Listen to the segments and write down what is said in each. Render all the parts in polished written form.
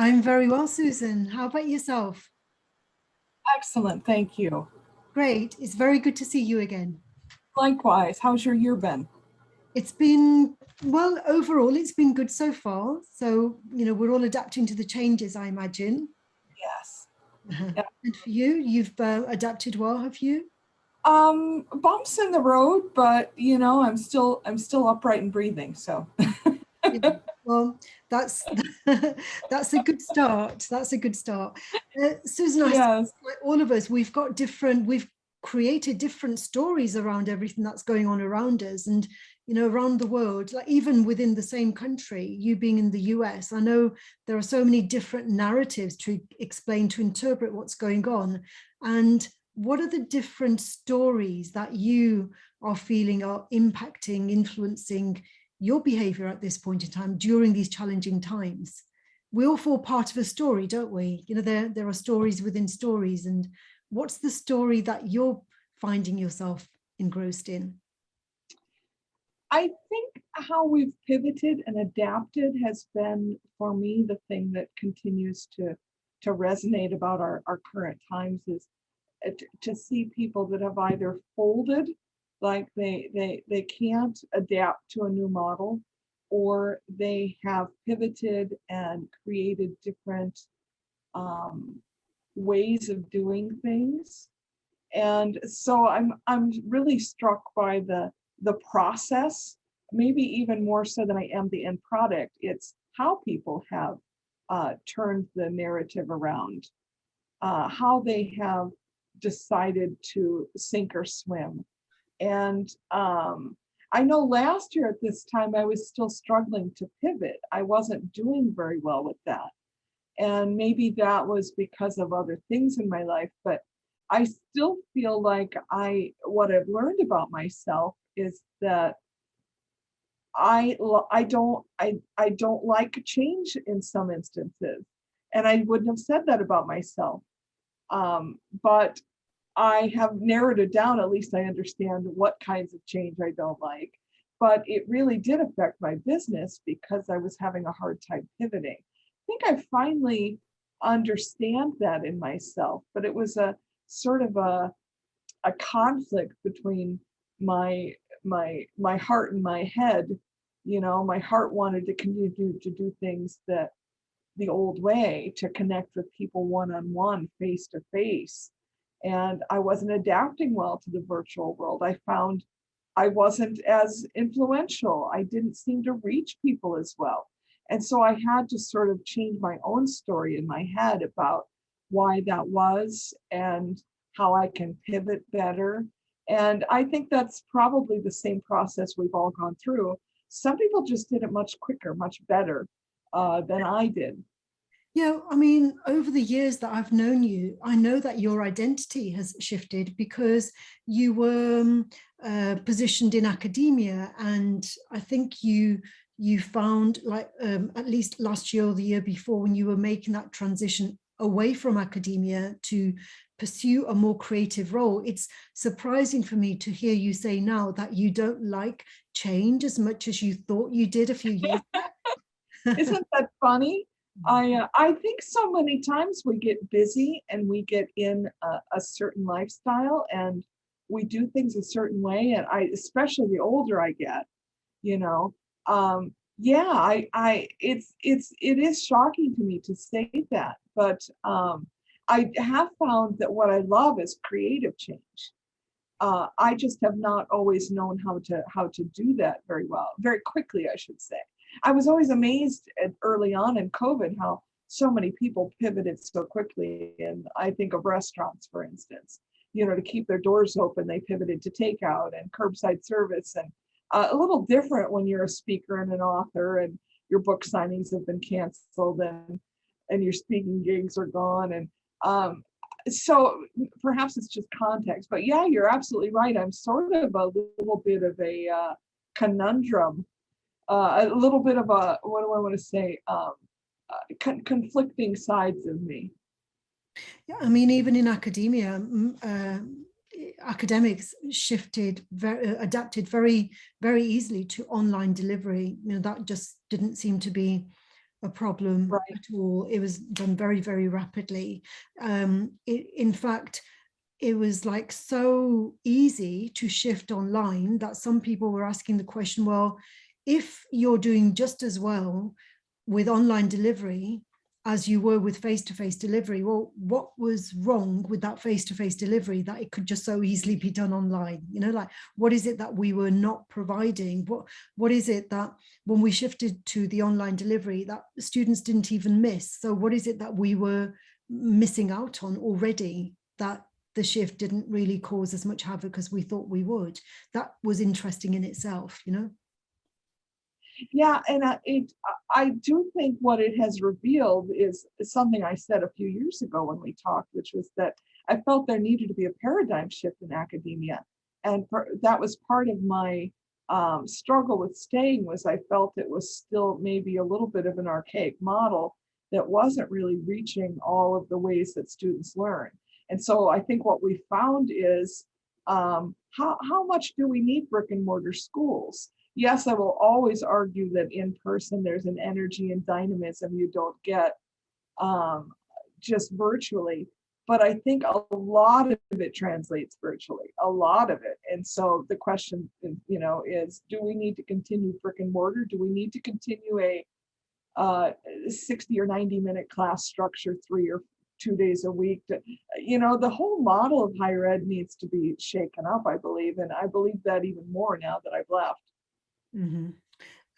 I'm very well, Susan. How about yourself? Excellent, thank you. Great. It's very good to see you again. Likewise, how's your year been? It's been, well, overall, it's been good so far. So, we're all adapting to the changes, I imagine. Yes. Yeah. And for you, you've adapted well, have you? Bumps in the road, but I'm still upright and breathing. So Yeah. Well, that's that's a good start. That's a good start. Susan, I yes. like all of us, we've created different stories around everything that's going on around us, and around the world, like even within the same country. You being in the US, I know there are so many different narratives to explain, to interpret what's going on. And what are the different stories that you are feeling are impacting, influencing your behavior at this point in time during these challenging times? We all fall part of a story, don't we? There are stories within stories. And what's the story that you're finding yourself engrossed in? I think how we've pivoted and adapted has been, for me, the thing that continues to resonate about our current times is to see people that have either folded, like they can't adapt to a new model, or they have pivoted and created different um, ways of doing things. And so I'm really struck by the process, maybe even more so than I am the end product. It's how people have turned the narrative around, how they have decided to sink or swim. And I know last year at this time, I was still struggling to pivot. I wasn't doing very well with that. And maybe that was because of other things in my life, but I still feel like what I've learned about myself is that I don't like change in some instances. And I wouldn't have said that about myself. But I have narrowed it down. At least I understand what kinds of change I don't like. But it really did affect my business because I was having a hard time pivoting. I think I finally understand that in myself, but it was a sort of a conflict between my heart and my head. My heart wanted to continue to do things that the old way, to connect with people one-on-one, face to face. And I wasn't adapting well to the virtual world. I found I wasn't as influential. I didn't seem to reach people as well. And so I had to sort of change my own story in my head about why that was and how I can pivot better. And I think that's probably the same process we've all gone through. Some people just did it much quicker, much better than I did. Yeah, I mean, over the years that I've known you, I know that your identity has shifted because you were positioned in academia, and I think you found, like, at least last year or the year before, when you were making that transition away from academia to pursue a more creative role. It's surprising for me to hear you say now that you don't like change as much as you thought you did a few years ago. Isn't that funny? I think so many times we get busy and we get in a certain lifestyle and we do things a certain way. And especially the older I get, you know, yeah, it is shocking to me to say that, but I have found that what I love is creative change. I just have not always known how to do that very well, very quickly, I should say. I was always amazed early on in COVID how so many people pivoted so quickly. And I think of restaurants, for instance, to keep their doors open, they pivoted to takeout and curbside service. And a little different when you're a speaker and an author and your book signings have been canceled and your speaking gigs are gone. And so perhaps it's just context, but yeah, you're absolutely right. I'm sort of a little bit of a conundrum, a little bit of a, what do I want to say, conflicting sides of me. Yeah, I mean, even in academia, academics adapted very, very easily to online delivery. That just didn't seem to be a problem Right. at all. It was done very, very rapidly. In fact, it was like so easy to shift online that some people were asking the question, well, if you're doing just as well with online delivery as you were with face-to-face delivery, well, what was wrong with that face-to-face delivery that it could just so easily be done online? You know, like, what is it that we were not providing? What is it that when we shifted to the online delivery that students didn't even miss? So what is it that we were missing out on already that the shift didn't really cause as much havoc as we thought we would? That was interesting in itself, you know? Yeah, and I do think what it has revealed is something I said a few years ago when we talked, which was that I felt there needed to be a paradigm shift in academia, and that was part of my struggle with staying. Was I felt it was still maybe a little bit of an archaic model that wasn't really reaching all of the ways that students learn. And so I think what we found is how much do we need brick and mortar schools? Yes, I will always argue that in person there's an energy and dynamism you don't get um, just virtually. But I think a lot of it translates virtually, a lot of it. And so the question, is do we need to continue brick and mortar? Do we need to continue a 60 or 90-minute class structure 3 or 2 days a week? The whole model of higher ed needs to be shaken up, I believe. And I believe that even more now that I've left. Mm-hmm.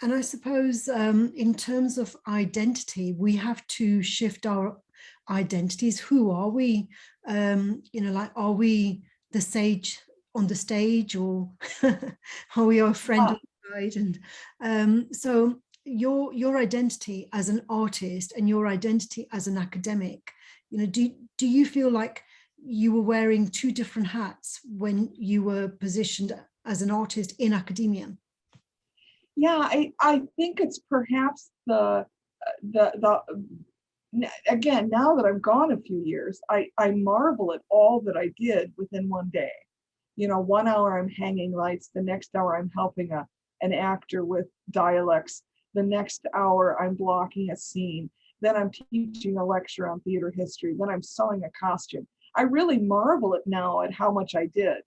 And I suppose in terms of identity, we have to shift our identities. Who are we? Like, are we the sage on the stage, or are we our friend on the side? And so your identity as an artist and your identity as an academic, do you feel like you were wearing two different hats when you were positioned as an artist in academia? Yeah, I think it's perhaps the again, now that I've gone a few years, I marvel at all that I did within one day. 1 hour I'm hanging lights, the next hour I'm helping an actor with dialects, the next hour I'm blocking a scene, then I'm teaching a lecture on theater history, then I'm sewing a costume. I really marvel at now at how much I did.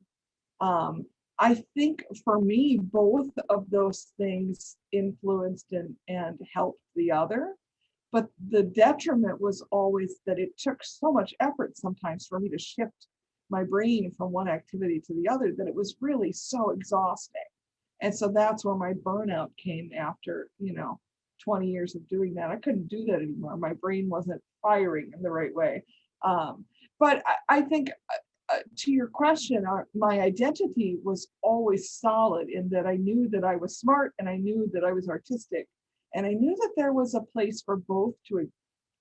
I think for me, both of those things influenced and helped the other. But the detriment was always that it took so much effort sometimes for me to shift my brain from one activity to the other that it was really so exhausting. And so that's where my burnout came after, 20 years of doing that. I couldn't do that anymore. My brain wasn't firing in the right way. But I think to your question, my identity was always solid in that I knew that I was smart and I knew that I was artistic. And I knew that there was a place for both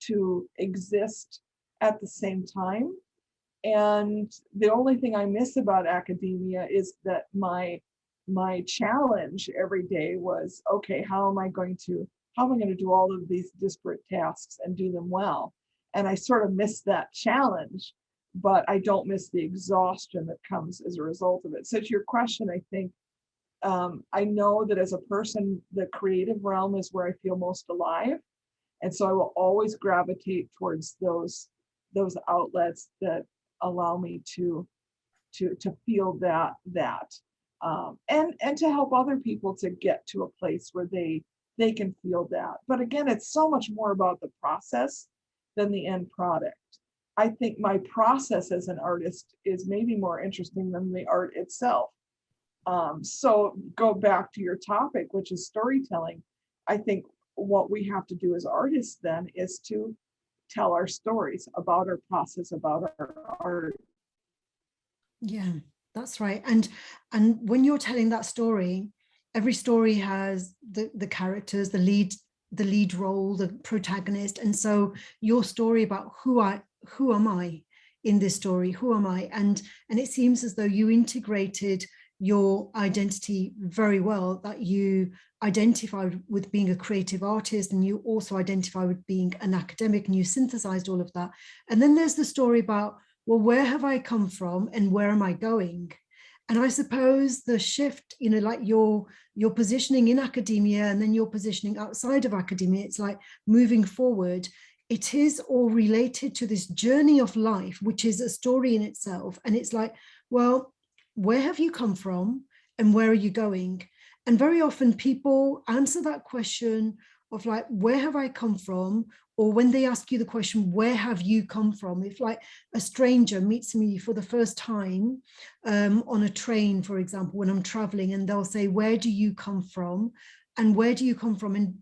to exist at the same time. And the only thing I miss about academia is that my challenge every day was, okay, how am I going to do all of these disparate tasks and do them well? And I sort of miss that challenge, but I don't miss the exhaustion that comes as a result of it. So to your question, I think I know that as a person, the creative realm is where I feel most alive. And so I will always gravitate towards those outlets that allow me to feel that and to help other people to get to a place where they can feel that. But again, it's so much more about the process than the end product. I think my process as an artist is maybe more interesting than the art itself. So go back to your topic, which is storytelling. I think what we have to do as artists then is to tell our stories about our process, about our art. Yeah, that's right. And when you're telling that story, every story has the characters, the lead role, the protagonist. And so your story about who am I in this story? Who am I? And it seems as though you integrated your identity very well, that you identified with being a creative artist and you also identify with being an academic, and you synthesized all of that. And then there's the story about, well, where have I come from and where am I going? And I suppose the shift, you know, like your positioning in academia and then your positioning outside of academia, it's like moving forward, it is all related to this journey of life, which is a story in itself. And it's like, well, where have you come from and where are you going? And very often people answer that question of like, where have I come from? Or when they ask you the question, where have you come from? If like a stranger meets me for the first time on a train, for example, when I'm traveling, and they'll say, where do you come from? And where do you come from? And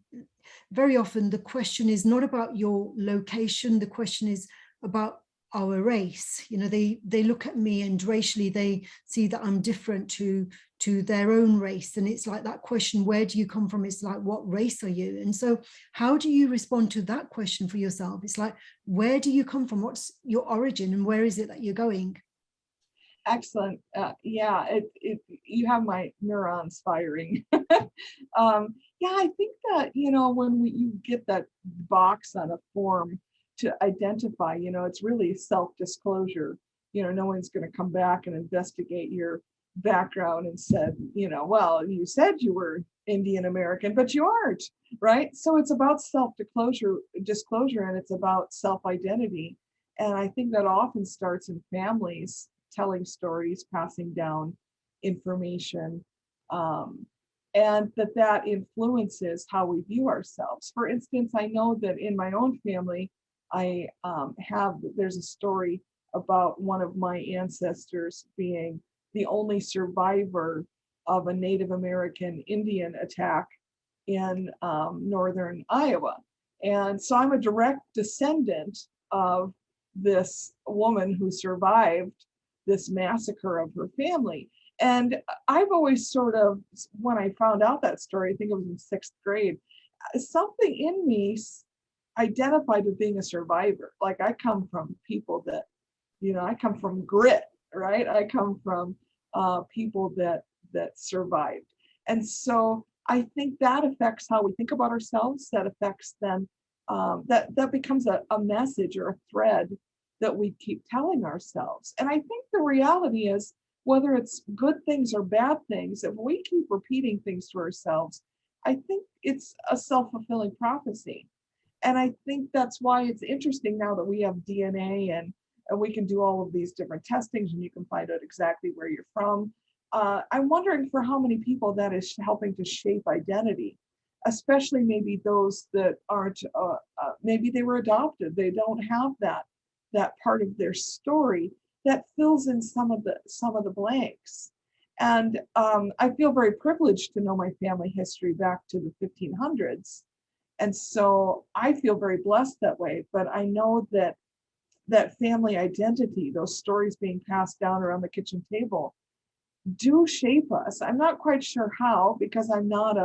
very often the question is not about your location, the question is about our race. You know, they look at me and racially they see that I'm different to their own race. And it's like that question, where do you come from? It's like, what race are you? And so how do you respond to that question for yourself? It's like, where do you come from? What's your origin and where is it that you're going? Excellent. Yeah, you have my neurons firing. Yeah, I think that, when you get that box on a form to identify, it's really self-disclosure. No one's going to come back and investigate your background and said, well, you said you were Indian American, but you aren't, right? So it's about disclosure, and it's about self-identity. And I think that often starts in families telling stories, passing down information, and that influences how we view ourselves. For instance, I know that in my own family, there's a story about one of my ancestors being the only survivor of a Native American Indian attack in northern Iowa. And so I'm a direct descendant of this woman who survived this massacre of her family. And I've always sort of, when I found out that story, I think it was in 6th grade, something in me identified with being a survivor. Like I come from people that, I come from grit, right? I come from people that survived. And so I think that affects how we think about ourselves. That affects then, that becomes a message or a thread that we keep telling ourselves. And I think the reality is, whether it's good things or bad things, if we keep repeating things to ourselves, I think it's a self-fulfilling prophecy. And I think that's why it's interesting now that we have DNA and we can do all of these different testings and you can find out exactly where you're from. I'm wondering for how many people that is helping to shape identity, especially maybe those that aren't, maybe they were adopted. They don't have that part of their story that fills in some of the blanks. And I feel very privileged to know my family history back to the 1500s. And so I feel very blessed that way. But I know that family identity, those stories being passed down around the kitchen table, do shape us. I'm not quite sure how, because I'm not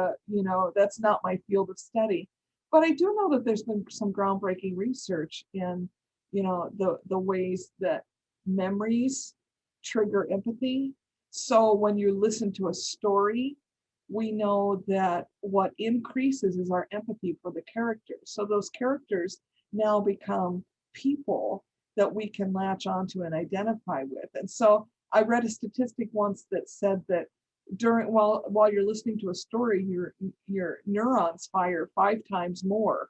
that's not my field of study. But I do know that there's been some groundbreaking research in the ways that memories trigger empathy. So when you listen to a story, we know that what increases is our empathy for the characters. So those characters now become people that we can latch onto and identify with. And so I read a statistic once that said that while you're listening to a story, your neurons fire 5 times more,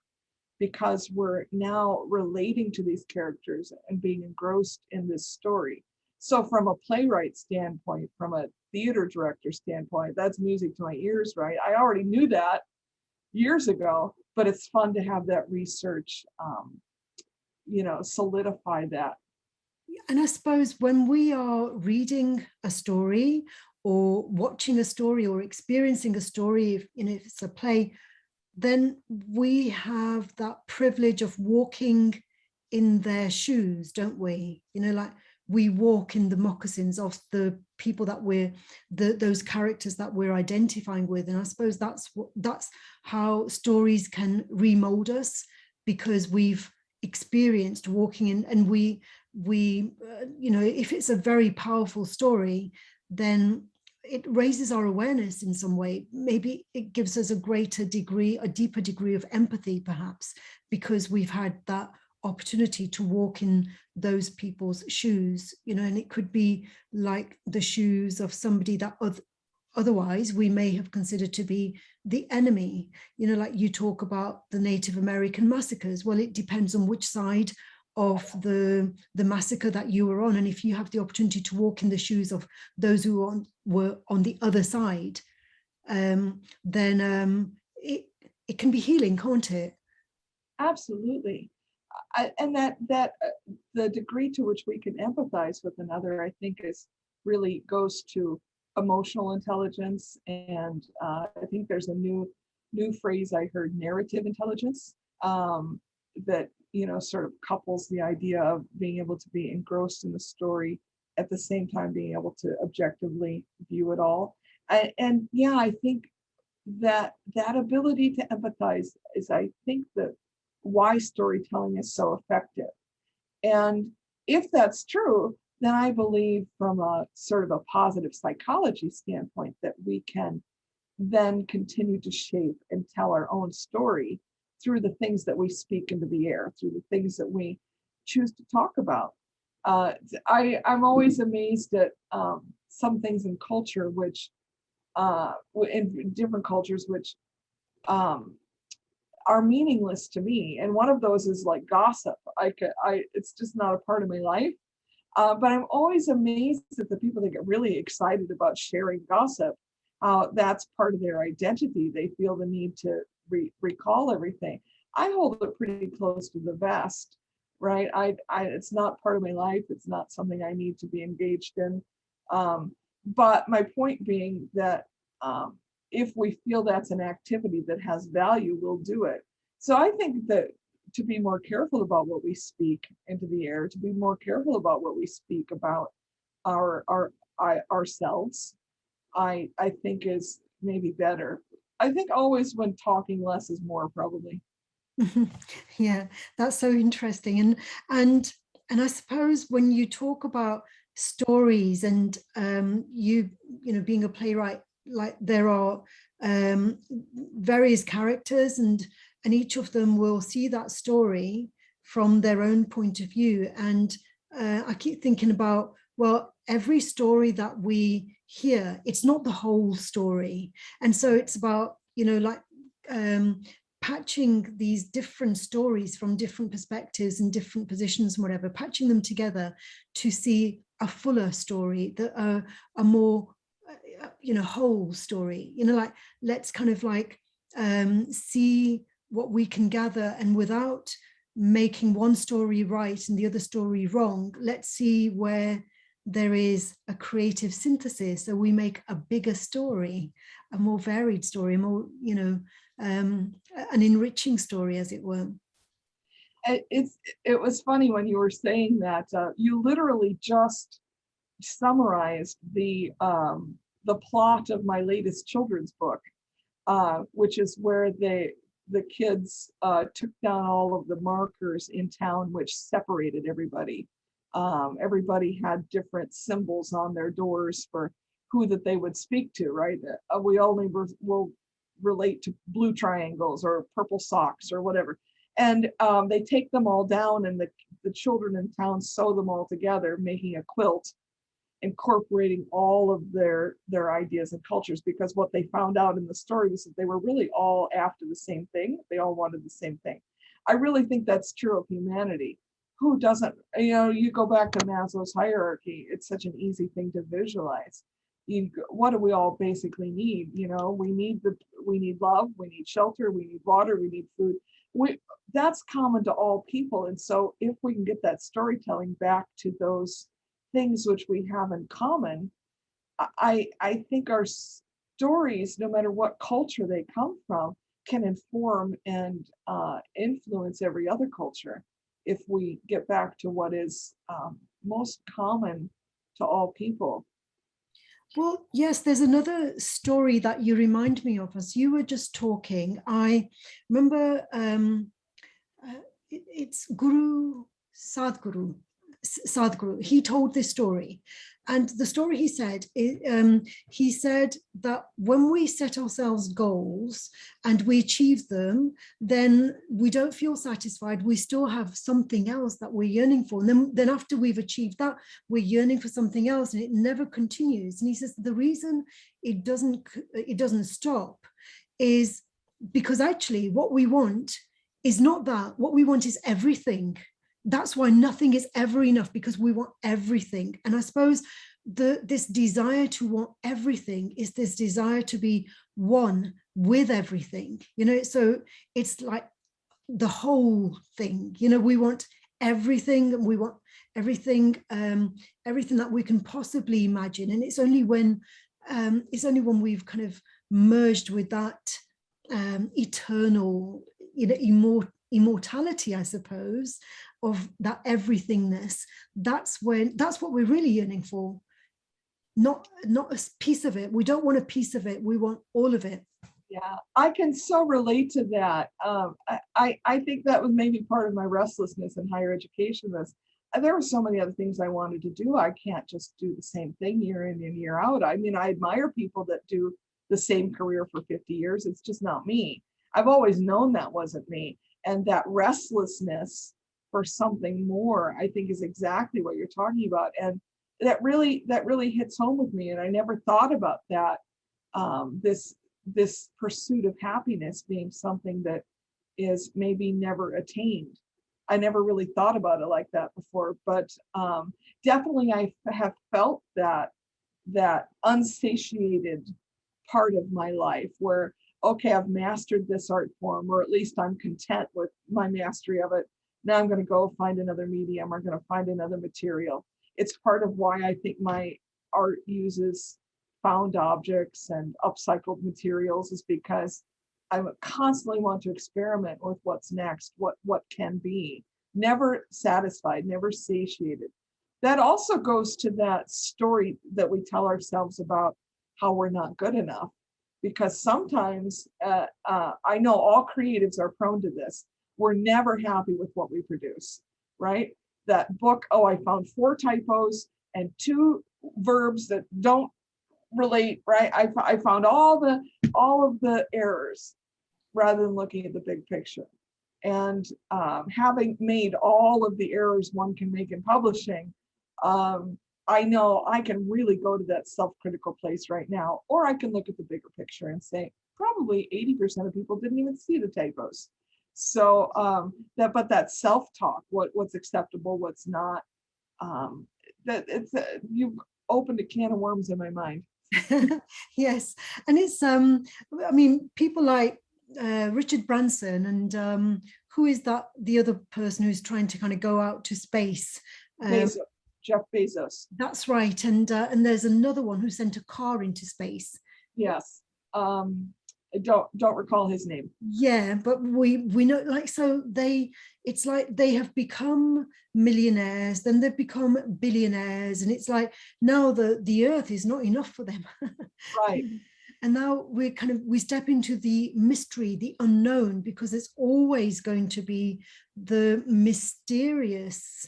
because we're now relating to these characters and being engrossed in this story. So from a playwright standpoint, from a theater director standpoint, that's music to my ears, right? I already knew that years ago, but it's fun to have that research, solidify that. And I suppose when we are reading a story or watching a story or experiencing a story, if it's a play, then we have that privilege of walking in their shoes, don't we? Like we walk in the moccasins of the people that those characters that we're identifying with. And I suppose that's how stories can remold us, because we've experienced walking in, and we if it's a very powerful story, then it raises our awareness in some way. Maybe it gives us a deeper degree of empathy, perhaps, because we've had that opportunity to walk in those people's shoes, you know, and it could be like the shoes of somebody that otherwise we may have considered to be the enemy. You know, like you talk about the Native American massacres. Well, it depends on which side of the massacre that you were on. And if you have the opportunity to walk in the shoes of those who were on the other side, then it can be healing, can't it? Absolutely. And that the degree to which we can empathize with another, I think, is really goes to emotional intelligence. And I think there's a new phrase I heard, narrative intelligence, that, you know, sort of couples the idea of being able to be engrossed in the story at the same time being able to objectively view it all. And yeah, I think that ability to empathize is, I think, that why storytelling is so effective. And if that's true, then I believe from a sort of a positive psychology standpoint that we can then continue to shape and tell our own story through the things that we speak into the air, through the things that we choose to talk about. I'm always amazed at some things in culture, which in different cultures, which are meaningless to me. And one of those is like gossip. It's just not a part of my life. But I'm always amazed at the people that get really excited about sharing gossip. That's part of their identity. They feel the need to recall everything. I hold it pretty close to the vest, right? It's not part of my life. It's not something I need to be engaged in. But my point being that if we feel that's an activity that has value, we'll do it. So I think that to be more careful about what we speak into the air, to be more careful about what we speak about ourselves, I think is maybe better. I think always when talking less is more, probably. Yeah, that's so interesting. And I suppose when you talk about stories and you know, being a playwright, like there are various characters, and each of them will see that story from their own point of view. And I keep thinking about, well, every story that we hear, it's not the whole story. And so it's about, you know, like patching these different stories from different perspectives and different positions and whatever, patching them together to see a fuller story, that a more you know, whole story, you know, like let's kind of like see what we can gather, and without making one story right and the other story wrong, let's see where there is a creative synthesis, so we make a bigger story, a more varied story, a more, you know, an enriching story, as it were. It was funny when you were saying that. You literally just summarized the plot of my latest children's book, which is where the kids took down all of the markers in town which separated everybody. Everybody had different symbols on their doors for who that they would speak to, right? We only will relate to blue triangles or purple socks or whatever. And they take them all down, and the children in town sew them all together, making a quilt, incorporating all of their ideas and cultures, because what they found out in the story was that they were really all after the same thing. They all wanted the same thing. I really think that's true of humanity. Who doesn't? You know, you go back to Maslow's hierarchy, it's such an easy thing to visualize. What do we all basically need? You know, we need love, we need shelter, we need water, we need food. That's common to all people. And so if we can get that storytelling back to those things which we have in common, I think our stories, no matter what culture they come from, can inform and influence every other culture if we get back to what is most common to all people. Well, yes, there's another story that you remind me of as you were just talking. I remember it's Guru Sadhguru. Sadhguru, he told this story. And the story he said that when we set ourselves goals and we achieve them, then we don't feel satisfied. We still have something else that we're yearning for. And then after we've achieved that, we're yearning for something else, and it never continues. And he says the reason it doesn't stop is because actually what we want is not that. What we want is everything. That's why nothing is ever enough, because we want everything. And I suppose this desire to want everything is this desire to be one with everything, so it's like the whole thing, we want everything, and we want everything, everything that we can possibly imagine. And it's only when we've kind of merged with that eternal, immortality, I suppose, of that everythingness, that's what we're really yearning for. Not a piece of it. We don't want a piece of it. We want all of it. Yeah, I can so relate to that. I think that was maybe part of my restlessness in higher education. There were so many other things I wanted to do. I can't just do the same thing year in and year out. I mean, I admire people that do the same career for 50 years. It's just not me. I've always known that wasn't me. And that restlessness for something more, I think, is exactly what you're talking about. And that really hits home with me. And I never thought about that, this pursuit of happiness being something that is maybe never attained. I never really thought about it like that before, but definitely I have felt that unsatiated part of my life where, okay, I've mastered this art form, or at least I'm content with my mastery of it. Now I'm going to go find another medium, or going to find another material. It's part of why I think my art uses found objects and upcycled materials, is because I constantly want to experiment with what's next, what can be. Never satisfied, never satiated. That also goes to that story that we tell ourselves about how we're not good enough. Because sometimes, I know all creatives are prone to this. We're never happy with what we produce, right? That book, oh, I found 4 typos and 2 verbs that don't relate, right? I found all of the errors, rather than looking at the big picture. And having made all of the errors one can make in publishing, I know I can really go to that self-critical place right now, or I can look at the bigger picture and say, probably 80% of people didn't even see the typos. So that self-talk, what's acceptable, what's not, you've opened a can of worms in my mind. Yes, and it's I mean, people like Richard Branson, and who is the other person who's trying to kind of go out to space? Jeff Bezos. That's right, and there's another one who sent a car into space. Yes, I don't recall his name. Yeah, but we know, like, so it's like they have become millionaires, then they've become billionaires, and it's like now the earth is not enough for them. Right. And now we step into the mystery, the unknown, because it's always going to be the mysterious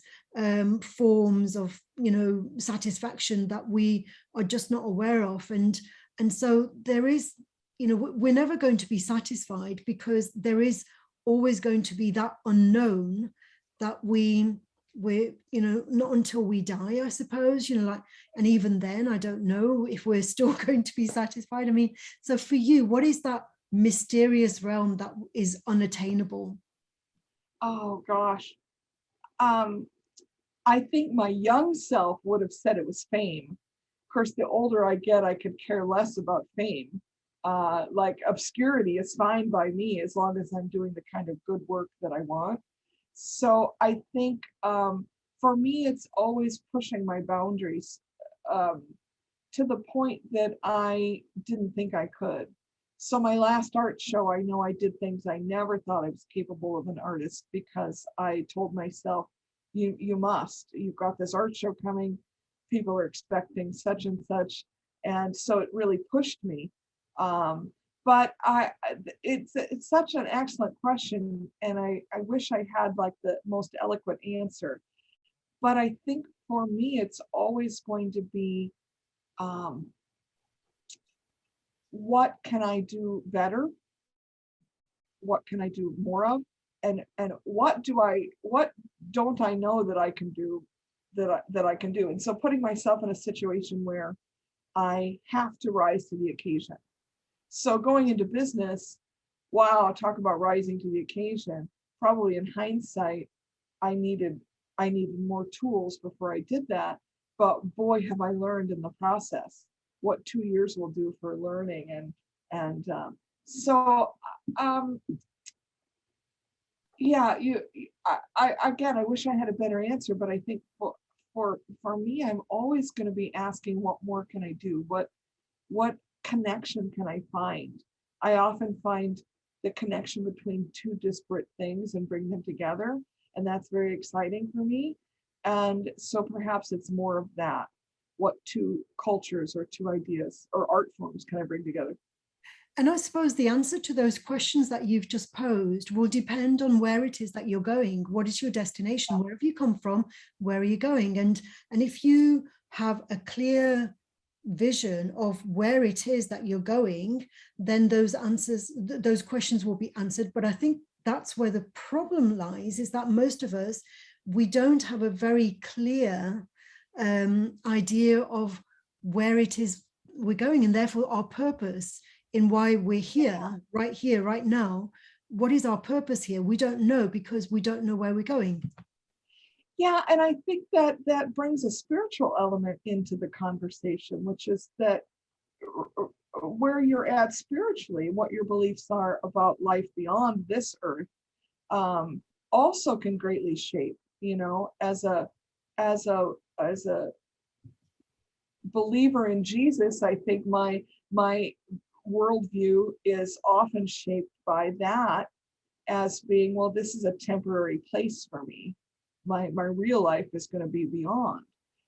forms of satisfaction that we are just not aware of. And so there is, we're never going to be satisfied, because there is always going to be that unknown that we're not until we die, I suppose, and even then I don't know if we're still going to be satisfied. I mean, so for you, what is that mysterious realm that is unattainable? Oh gosh, I think my young self would have said it was fame. Of course, the older I get, I could care less about fame. Like obscurity is fine by me as long as I'm doing the kind of good work that I want. So I think for me, it's always pushing my boundaries to the point that I didn't think I could. So my last art show, I know I did things I never thought I was capable of an artist, because I told myself, you must, you've got this art show coming, people are expecting such and such. And so it really pushed me. But it's such an excellent question, and I wish I had like the most eloquent answer. But I think for me, it's always going to be, um, what can I do better? What can I do more of? And what don't I know that I can do, that I can do? And so putting myself in a situation where I have to rise to the occasion. So going into business, wow, talk about rising to the occasion. Probably in hindsight, I needed I needed more tools before I did that. But boy, have I learned in the process what 2 years will do for learning. And um, yeah, I again, I wish I had a better answer, but I think for me, I'm always going to be asking, what more can I do? What connection can I find? I often find the connection between two disparate things and bring them together. And that's very exciting for me. And so perhaps it's more of that. What two cultures or two ideas or art forms can I bring together? And I suppose the answer to those questions that you've just posed will depend on where it is that you're going. What is your destination? Where have you come from? Where are you going? And if you have a clear vision of where it is that you're going, then those answers, those questions will be answered. But I think that's where the problem lies, is that most of us, we don't have a very clear idea of where it is we're going, and therefore our purpose in why we're here, right now. What is our purpose here? We don't know, because we don't know where we're going. Yeah, and I think that that brings a spiritual element into the conversation, which is that where you're at spiritually, what your beliefs are about life beyond this earth, also can greatly shape, as a believer in Jesus. I think my worldview is often shaped by that, as being, well, this is a temporary place for me. My real life is going to be beyond.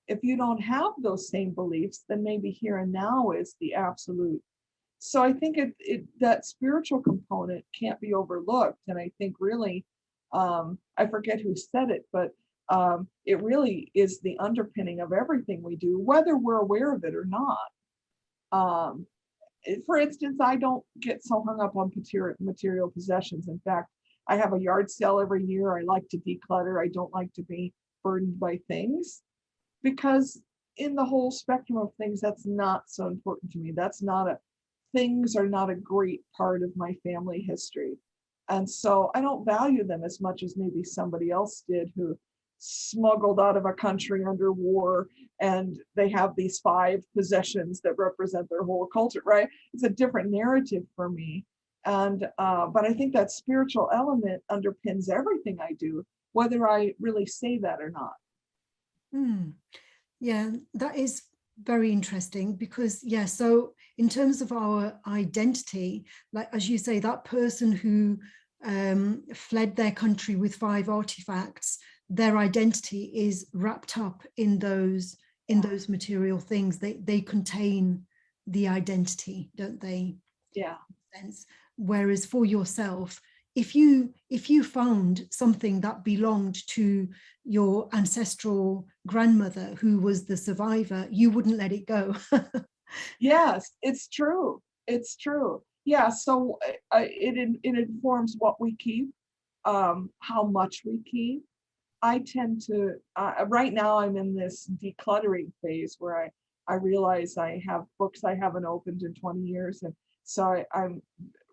If you don't have those same beliefs, then maybe here and now is the absolute. So I think that spiritual component can't be overlooked. And I think really, I forget who said it, but it really is the underpinning of everything we do, whether we're aware of it or not. Um, for instance, I don't get so hung up on material possessions. In fact, I have a yard sale every year. I like to declutter. I don't like to be burdened by things, because in the whole spectrum of things, that's not so important to me. Things are not a great part of my family history. And so I don't value them as much as maybe somebody else did, who smuggled out of a country under war, and they have these 5 possessions that represent their whole culture, right? It's a different narrative for me. And but I think that spiritual element underpins everything I do, whether I really say that or not. Yeah, that is very interesting, because so in terms of our identity, like as you say, that person who fled their country with 5 artifacts, their identity is wrapped up in those material things. They contain the identity, don't they? Yeah. Whereas for yourself, if you found something that belonged to your ancestral grandmother who was the survivor, you wouldn't let it go. Yes, it's true. It's true. Yeah. So it informs what we keep, how much we keep. I tend to, right now I'm in this decluttering phase where I realize I have books I haven't opened in 20 years. And so I'm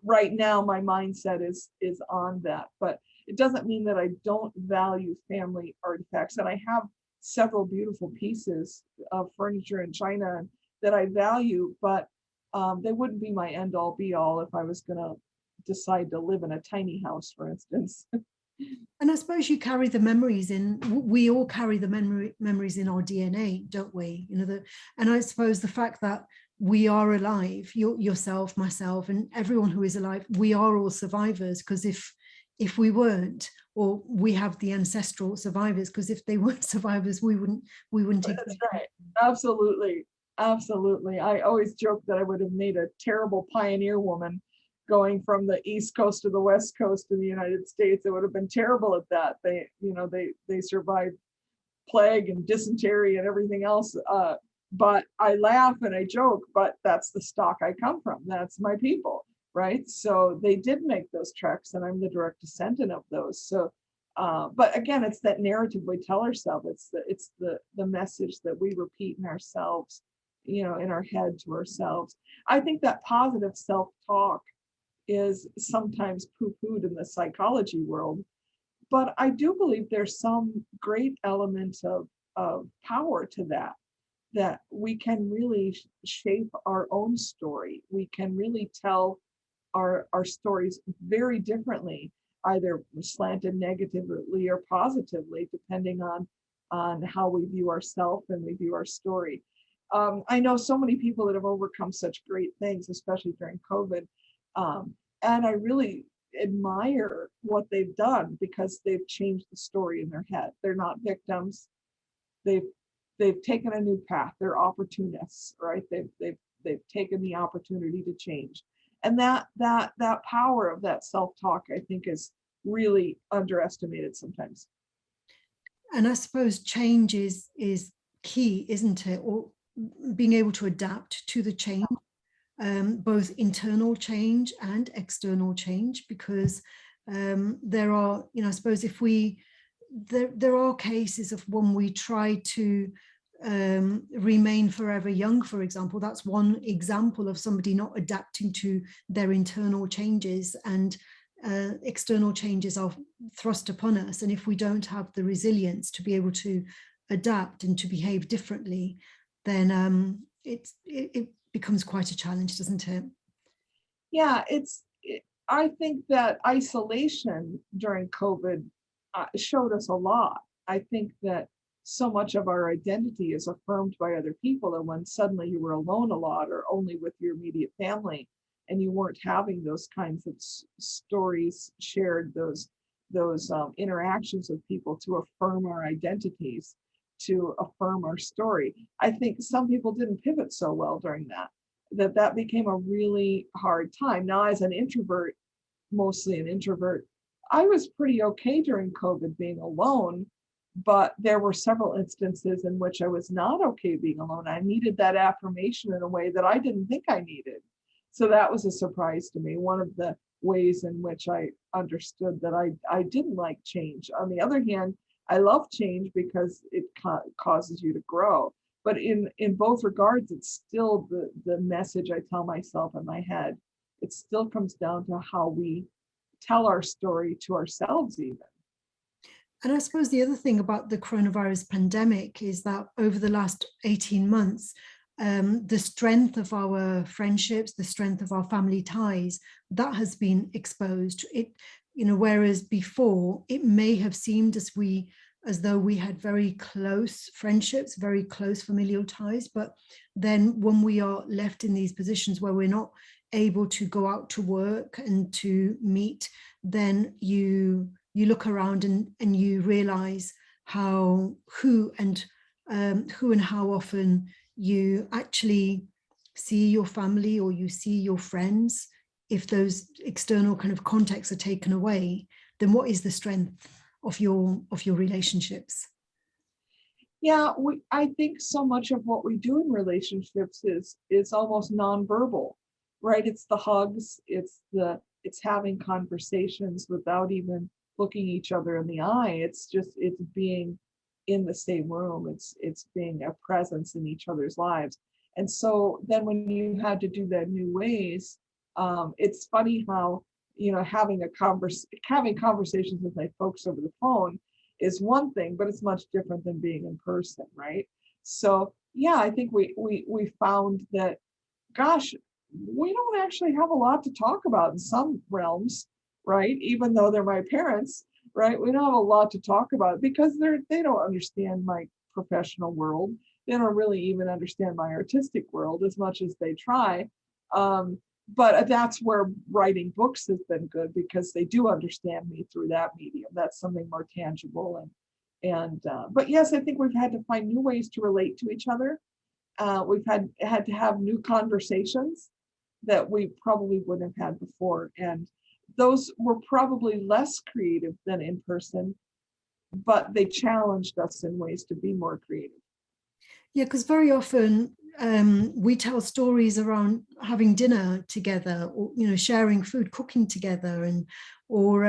right now, my mindset is on that, but it doesn't mean that I don't value family artifacts. And I have several beautiful pieces of furniture in China that I value, but they wouldn't be my end all be all if I was going to decide to live in a tiny house, for instance. And I suppose you carry the memories in, we all carry the memories in our DNA, don't we? And I suppose the fact that we are alive, yourself, myself, and everyone who is alive, we are all survivors, because if we weren't, or we have the ancestral survivors, because if they weren't survivors, we wouldn't That's right. Absolutely. Absolutely. I always joke that I would have made a terrible pioneer woman going from the East Coast to the West Coast of the United States. It would have been terrible at that. They survived plague and dysentery and everything else. But I laugh and I joke, but that's the stock I come from. That's my people, right? So they did make those treks, and I'm the direct descendant of those. So, but again, it's that narrative we tell ourselves. It's the message that we repeat in ourselves, in our head to ourselves. I think that positive self-talk is sometimes poo-pooed in the psychology world, but I do believe there's some great element of power to that we can really shape our own story. We can really tell our stories very differently, either slanted negatively or positively, depending on how we view ourselves and we view our story. I know so many people that have overcome such great things, especially during COVID. And I really admire what they've done because they've changed the story in their head. They're not victims. They've taken a new path. They're opportunists, right? They've taken the opportunity to change. And that power of that self-talk, I think, is really underestimated sometimes. And I suppose change is key, isn't it? Or being able to adapt to the change, both internal change and external change, because there are, I suppose if there are cases of when we try to remain forever young, for example. That's one example of somebody not adapting to their internal changes, and external changes are thrust upon us. And if we don't have the resilience to be able to adapt and to behave differently, then it becomes quite a challenge, doesn't it? Yeah, I think that isolation during COVID showed us a lot. I think that so much of our identity is affirmed by other people, and when suddenly you were alone a lot or only with your immediate family, and you weren't having those kinds of stories shared, those interactions with people to affirm our identities, to affirm our story. I think some people didn't pivot so well during that became a really hard time. Now, as an introvert, mostly an introvert, I was pretty okay during COVID being alone, but there were several instances in which I was not okay being alone. I needed that affirmation in a way that I didn't think I needed. So that was a surprise to me. One of the ways in which I understood that I didn't like change. On the other hand, I love change because it causes you to grow. But in both regards, it's still the message I tell myself in my head. It still comes down to how we tell our story to ourselves even. And I suppose the other thing about the coronavirus pandemic is that over the last 18 months, the strength of our friendships, the strength of our family ties, that has been exposed. Whereas before it may have seemed as though we had very close friendships, very close familial ties, but then when we are left in these positions where we're not able to go out to work and to meet, then you look around and you realize who and how often you actually see your family or you see your friends. If those external kind of contexts are taken away, then what is the strength of your relationships? Yeah, I think so much of what we do in relationships is almost nonverbal, right? It's the hugs, it's having conversations without even looking each other in the eye. It's being in the same room. It's being a presence in each other's lives. And so then when you had to do that new ways, it's funny how, having conversations with my folks over the phone is one thing, but it's much different than being in person, right? So yeah, I think we found that, gosh, we don't actually have a lot to talk about in some realms, right? Even though they're my parents, right? We don't have a lot to talk about because they don't understand my professional world. They don't really even understand my artistic world as much as they try. But that's where writing books has been good because they do understand me through that medium. That's something more tangible. But yes, I think we've had to find new ways to relate to each other. We've had to have new conversations that we probably wouldn't have had before. And those were probably less creative than in person, but they challenged us in ways to be more creative. Yeah, because very often we tell stories around having dinner together, or sharing food, cooking together, and or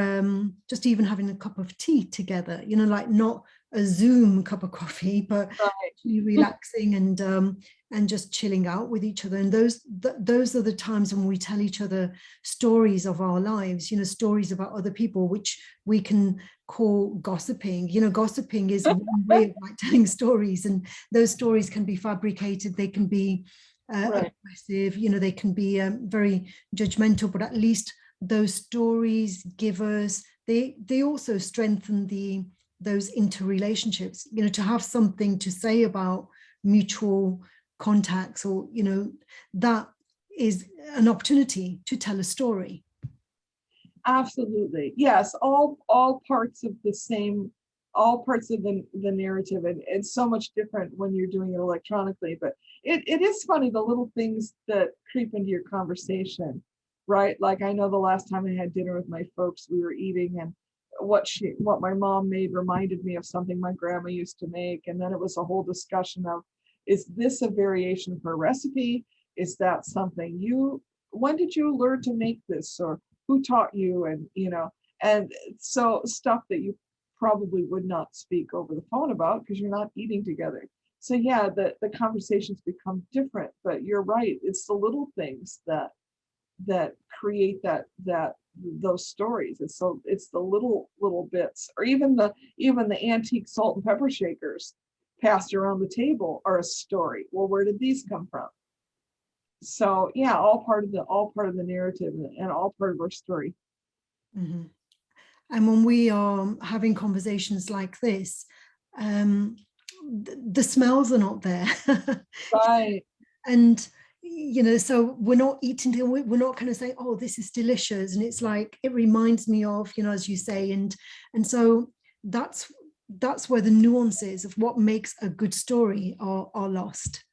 just even having a cup of tea together. Like not a Zoom cup of coffee, but Right. relaxing and just chilling out with each other. And those are the times when we tell each other stories of our lives. Stories about other people, which we can call gossiping. Gossiping is one way of like telling stories, and those stories can be fabricated, they can be Right. aggressive, they can be very judgmental, but at least those stories give us, they also strengthen those interrelationships, to have something to say about mutual contacts, or that is an opportunity to tell a story. Absolutely. Yes, all parts of the same, all parts of the narrative. And it's so much different when you're doing it electronically. But it is funny, the little things that creep into your conversation, right? Like I know the last time I had dinner with my folks, we were eating, and what my mom made reminded me of something my grandma used to make. And then it was a whole discussion of, is this a variation of her recipe? Is that something when did you learn to make this? Or who taught you? And and so stuff that you probably would not speak over the phone about because you're not eating together. So yeah, the conversations become different, but you're right, it's the little things that create that those stories. It's the little bits, or even the antique salt and pepper shakers passed around the table are a story. Well, where did these come from? So yeah, all part of the narrative, and all part of our story. Mm-hmm. And when we are having conversations like this, the smells are not there. Right. And so we're not eating, we're not kind of saying, oh, this is delicious, and it's like, it reminds me of, as you say, and so that's where the nuances of what makes a good story are lost.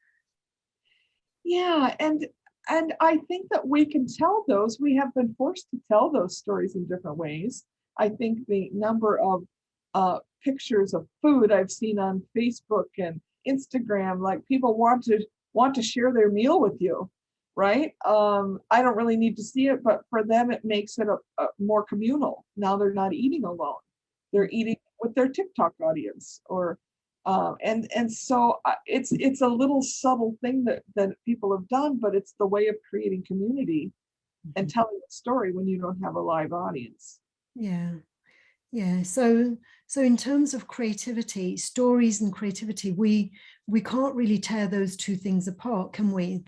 Yeah, and I think that we can tell those. We have been forced to tell those stories in different ways. I think the number of pictures of food I've seen on Facebook and Instagram, like people want to share their meal with you, right? I don't really need to see it, but for them it makes it a more communal. Now they're not eating alone; they're eating with their TikTok audience, or and so it's a little subtle thing that people have done, but it's the way of creating community and telling a story when you don't have a live audience. Yeah. Yeah, so in terms of creativity, stories and creativity, we can't really tear those two things apart, can we?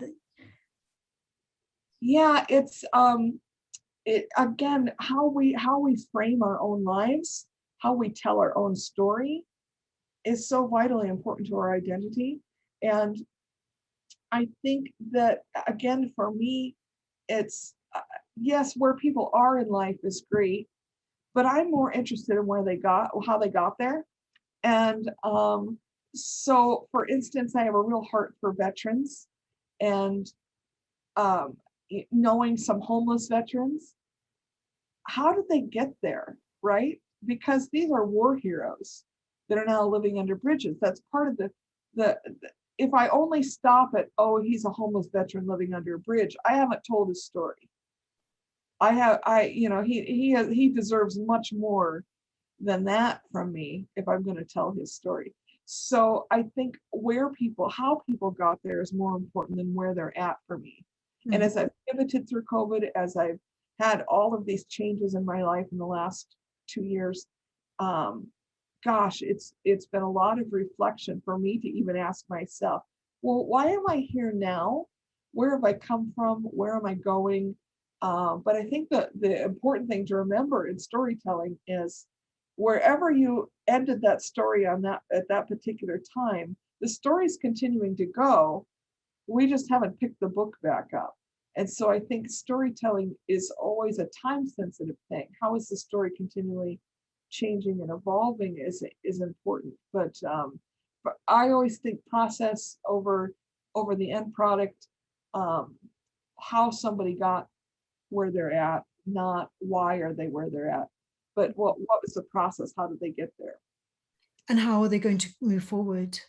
Yeah, it's it again, how we frame our own lives, how we tell our own story is so vitally important to our identity. And I think that again, for me, it's yes, where people are in life is great, but I'm more interested in how they got there. And so, for instance, I have a real heart for veterans, and um, knowing some homeless veterans, how did they get there, right? Because these are war heroes that are now living under bridges. That's part of the if I only stop at, oh, he's a homeless veteran living under a bridge, I haven't told his story. He deserves much more than that from me if I'm going to tell his story. So I think how people got there is more important than where they're at for me. And Mhm. as I've pivoted through COVID, as I've had all of these changes in my life in the last 2 years, um, gosh, it's been a lot of reflection for me to even ask myself, well, why am I here now? Where have I come from? Where am I going? But I think that the important thing to remember in storytelling is wherever you ended that story on that at that particular time, the story's continuing to go. We just haven't picked the book back up. And so I think storytelling is always a time sensitive thing. How is the story continually changing and evolving is important. But I always think process over the end product, um, how somebody got where they're at, not why are they where they're at, but what was the process? How did they get there? And how are they going to move forward?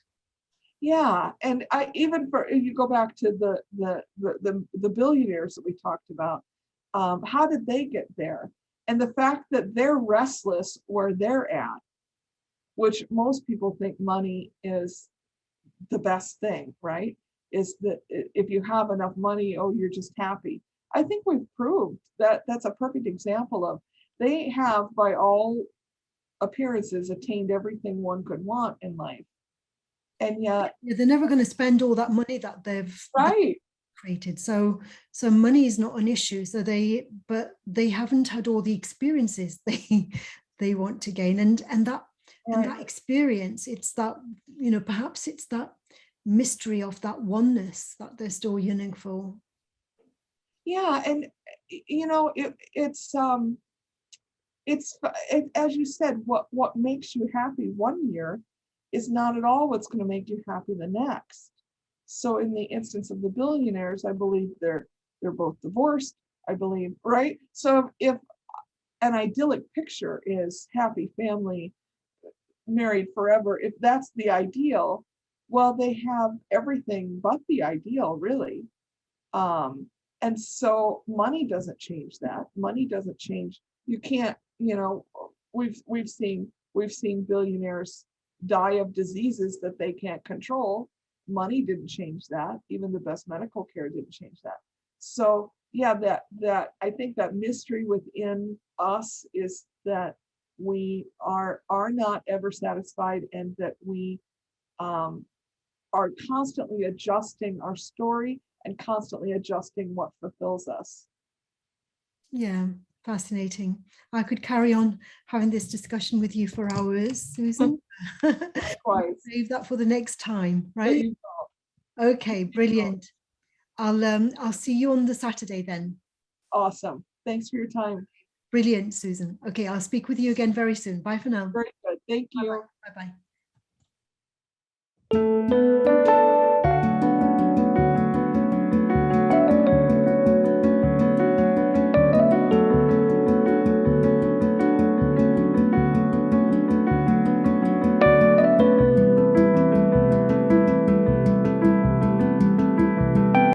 Yeah, and I even for if you go back to the billionaires that we talked about, how did they get there? And the fact that they're restless where they're at, which most people think money is the best thing, right? Is that if you have enough money, oh, you're just happy. I think we've proved that that's a perfect example of they have, by all appearances, attained everything one could want in life. And yet, Yeah, they're never going to spend all that money that they've right, created. So money is not an issue. So but they haven't had all the experiences they want to gain. And that right. experience, it's that, perhaps it's that mystery of that oneness that they're still yearning for. Yeah, and as you said, what makes you happy one year is not at all what's going to make you happy the next. So in the instance of the billionaires, I believe they're both divorced, I believe, right? So if an idyllic picture is happy family, married forever, if that's the ideal, well, they have everything but the ideal, really. Um, and so money doesn't change that. Money doesn't change. You can't, we've seen billionaires die of diseases that they can't control. Money didn't change that. Even the best medical care didn't change that. So yeah, that I think that mystery within us is that we are not ever satisfied, and that we are constantly adjusting our story and constantly adjusting what fulfills us. Yeah, fascinating. I could carry on having this discussion with you for hours, Susan. Likewise. Save that for the next time, There right? you Okay, go. brilliant. I'll see you on the Saturday then. Awesome. Thanks for your time. Brilliant, Susan. Okay, I'll speak with you again very soon. Bye for now. Very good. Thank you. Bye bye.